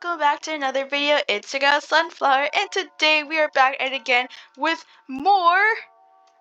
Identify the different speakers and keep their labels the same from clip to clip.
Speaker 1: welcome back to another video. It's your girl Sunflower, and today we are back at it again with more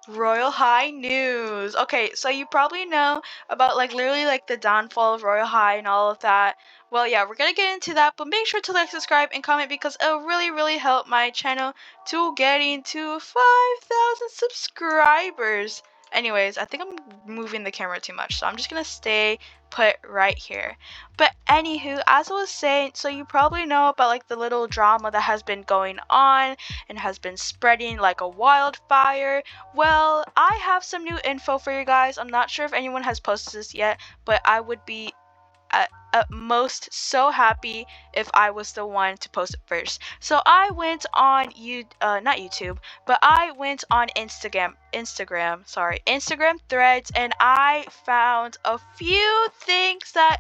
Speaker 1: Royal High news. Okay, so you probably know about literally the downfall of Royal High and all of that. Well, yeah, we're gonna get into that, but make sure to subscribe, and comment because it'll really help my channel to getting to 5,000 subscribers. Anyways, I think I'm moving the camera too much, so I'm just gonna stay put right here. But anywho, as I was saying, so you probably know about the little drama that has been going on and has been spreading like a wildfire. Well, I have some new info for you guys. I'm not sure if anyone has posted this yet, but I would be at most so happy if I was the one to post it first. So I went on not YouTube, but I went on Instagram threads, and I found a few things that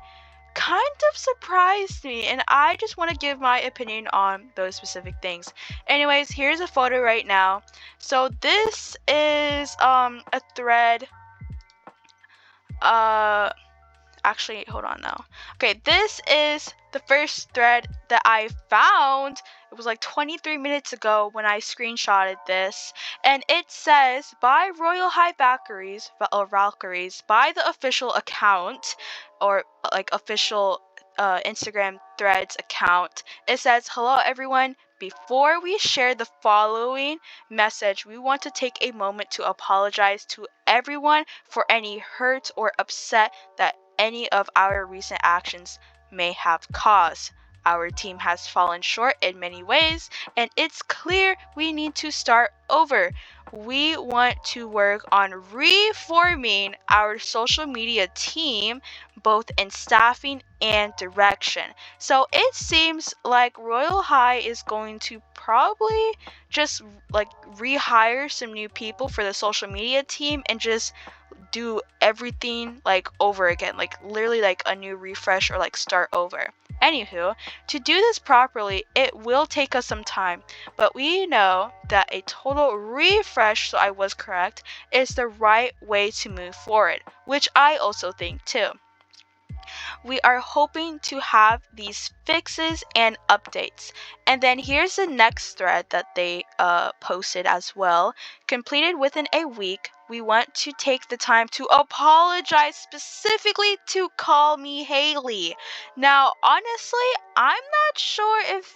Speaker 1: kind of surprised me, and I just want to give my opinion on those specific things. Anyways, here's a photo right now. So this is a thread. Actually, hold on now. Okay, this is the first thread that I found. It was like 23 minutes ago when I screenshotted this, and it says by Royal High Valkyries, by the official account, or official Instagram threads account. It says, "Hello everyone. Before we share the following message, we want to take a moment to apologize to everyone for any hurt or upset that any of our recent actions may have caused. Our team has fallen short in many ways, and it's clear we need to start over. We want to work on reforming our social media team, both in staffing and direction." So it seems like Royal High is going to probably just rehire some new people for the social media team and just do everything over again, literally a new refresh or start over. Anywho, to do this properly, it will take us some time, but we know that a total refresh, so I was correct, is the right way to move forward, which I also think too. We are hoping to have these fixes and updates. And then here's the next thread that they posted as well. Completed within a week, we want to take the time to apologize specifically to Call Me Haley. Now, honestly, I'm not sure if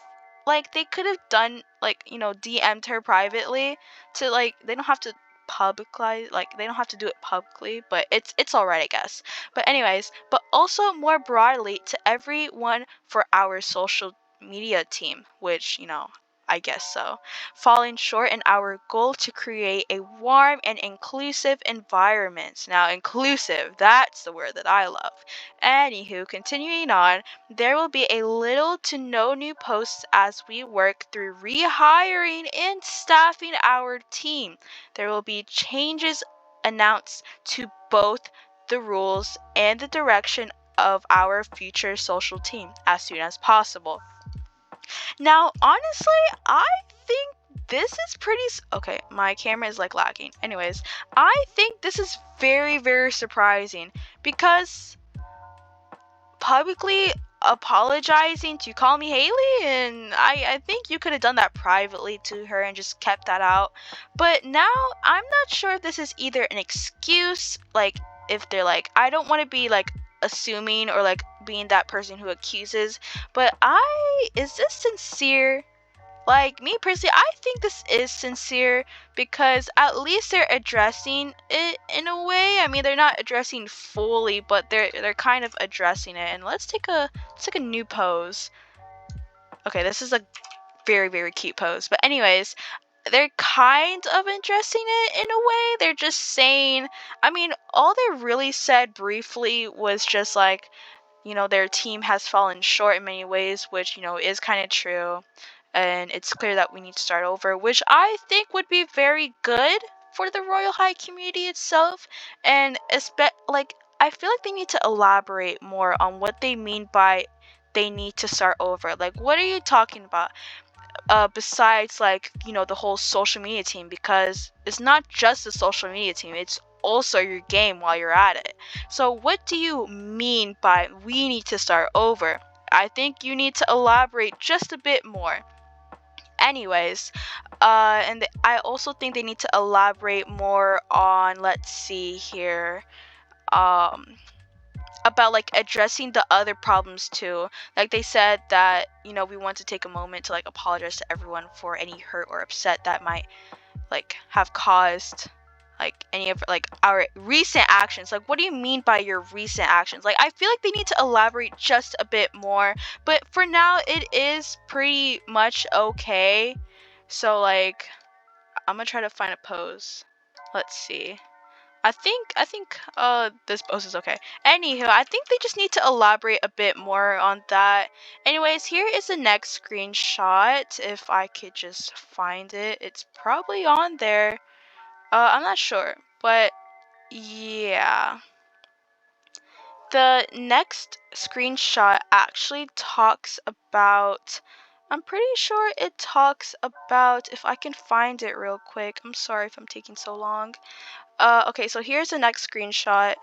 Speaker 1: they could have done DM'd her privately to they don't have to publicize, they don't have to do it publicly, but it's alright, I guess. But anyways, but also more broadly to everyone for our social media team, which I guess so, falling short in our goal to create a warm and inclusive environment. Now, inclusive, that's the word that I love. Anywho, continuing on, there will be a little to no new posts as we work through rehiring and staffing our team. There will be changes announced to both the rules and the direction of our future social team as soon as possible. Now, honestly, I think this is pretty okay, my camera is lagging. Anyways, I think this is very surprising because publicly apologizing to Call Me Haley, and I think you could have done that privately to her and just kept that out. But now I'm not sure if this is either an excuse, if they're I don't want to be assuming or being that person who accuses, but is this sincere? Me personally, I think this is sincere because at least they're addressing it in a way. I mean, they're not addressing fully, but they're kind of addressing it. And let's take a new pose. Okay, this is a very cute pose. But anyways, they're kind of addressing it in a way. They're just saying, I mean, all they really said briefly was just their team has fallen short in many ways, which is kind of true. And it's clear that we need to start over, which I think would be very good for the Royal High community itself. And I feel like they need to elaborate more on what they mean by they need to start over. What are you talking about? Besides the whole social media team, because it's not just the social media team, it's also your game while you're at it. So what do you mean by we need to start over? I think you need to elaborate just a bit more. Anyways, I also think they need to elaborate more on, let's see here, about like addressing the other problems too. Like they said that, we want to take a moment to like apologize to everyone for any hurt or upset that might like have caused like any of like our recent actions. Like, what do you mean by your recent actions? Like, I feel like they need to elaborate just a bit more, but for now it is pretty much okay. So like, I'm gonna try to find a pose. Let's see. I think this pose is okay. Anywho, I think they just need to elaborate a bit more on that. Anyways, here is the next screenshot. If I could just find it. It's probably on there. I'm not sure, but yeah. The next screenshot actually talks about, I'm pretty sure it talks about, if I can find it real quick. I'm sorry if I'm taking so long. Okay, so here's the next screenshot.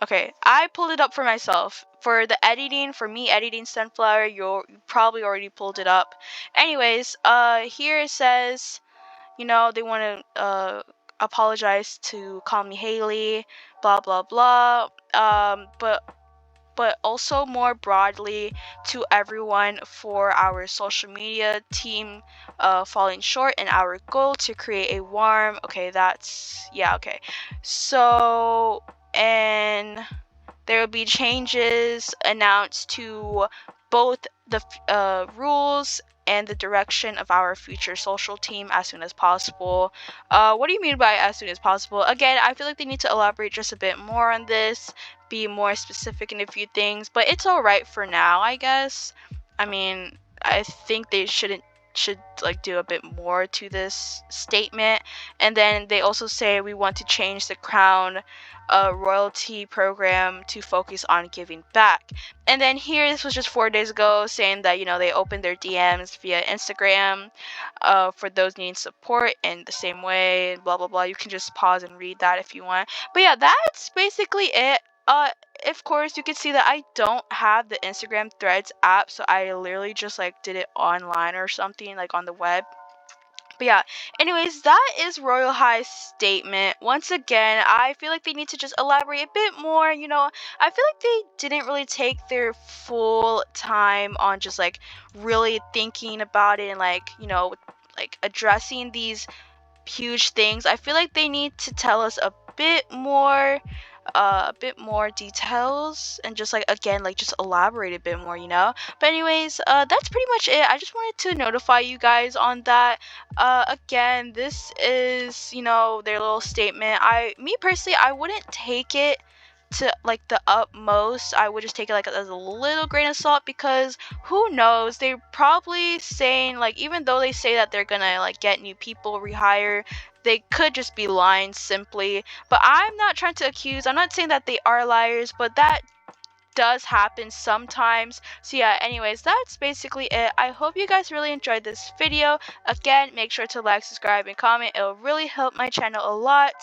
Speaker 1: Okay, I pulled it up for myself. For the editing, for me editing Sunflower, you probably already pulled it up. Anyways, here it says, they want to apologize to Call Me Haley, blah blah blah. But also more broadly to everyone for our social media team falling short in our goal to create a warm. Okay, that's yeah. Okay, so and there will be changes announced to both the rules and the direction of our future social team as soon as possible. What do you mean by as soon as possible? Again, I feel like they need to elaborate just a bit more on this, be more specific in a few things, but it's alright for now, I guess. I mean, I think they should like do a bit more to this statement. And then they also say we want to change the crown royalty program to focus on giving back. And then here, this was just 4 days ago, saying that they opened their DMs via Instagram for those needing support in the same way, blah blah blah. You can just pause and read that if you want. But yeah, that's basically it. Of course, you can see that I don't have the Instagram Threads app, so I literally just like did it online or something, like on the web. But yeah, anyways, that is Royal High's statement. Once again, I feel like they need to just elaborate a bit more. I feel like they didn't really take their full time on just like really thinking about it and like, like addressing these huge things. I feel like they need to tell us a bit more details and just like again like just elaborate a bit more. But anyways, that's pretty much it. I just wanted to notify you guys on that. Again, this is their little statement. Me personally, I wouldn't take it to like the utmost. I would just take it like as a little grain of salt, because who knows, they're probably saying like, even though they say that they're gonna like get new people rehire, they could just be lying simply. But I'm not trying to accuse, I'm not saying that they are liars, but that does happen sometimes. So yeah, anyways, that's basically it. I hope you guys really enjoyed this video. Again, make sure to like, subscribe, and comment. It'll really help my channel a lot.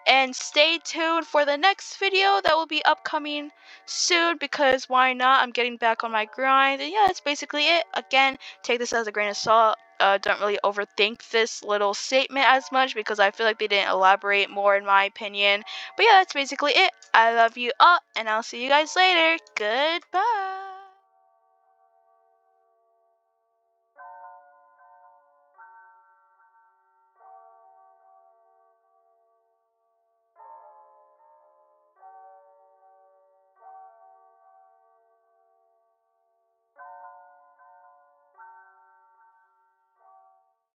Speaker 1: And stay tuned for the next video that will be upcoming soon, because why not? I'm getting back on my grind. And yeah, that's basically it. Again, take this as a grain of salt. Don't really overthink this little statement as much, because I feel like they didn't elaborate more in my opinion. But yeah, that's basically it. I love you all, and I'll see you guys later. Goodbye.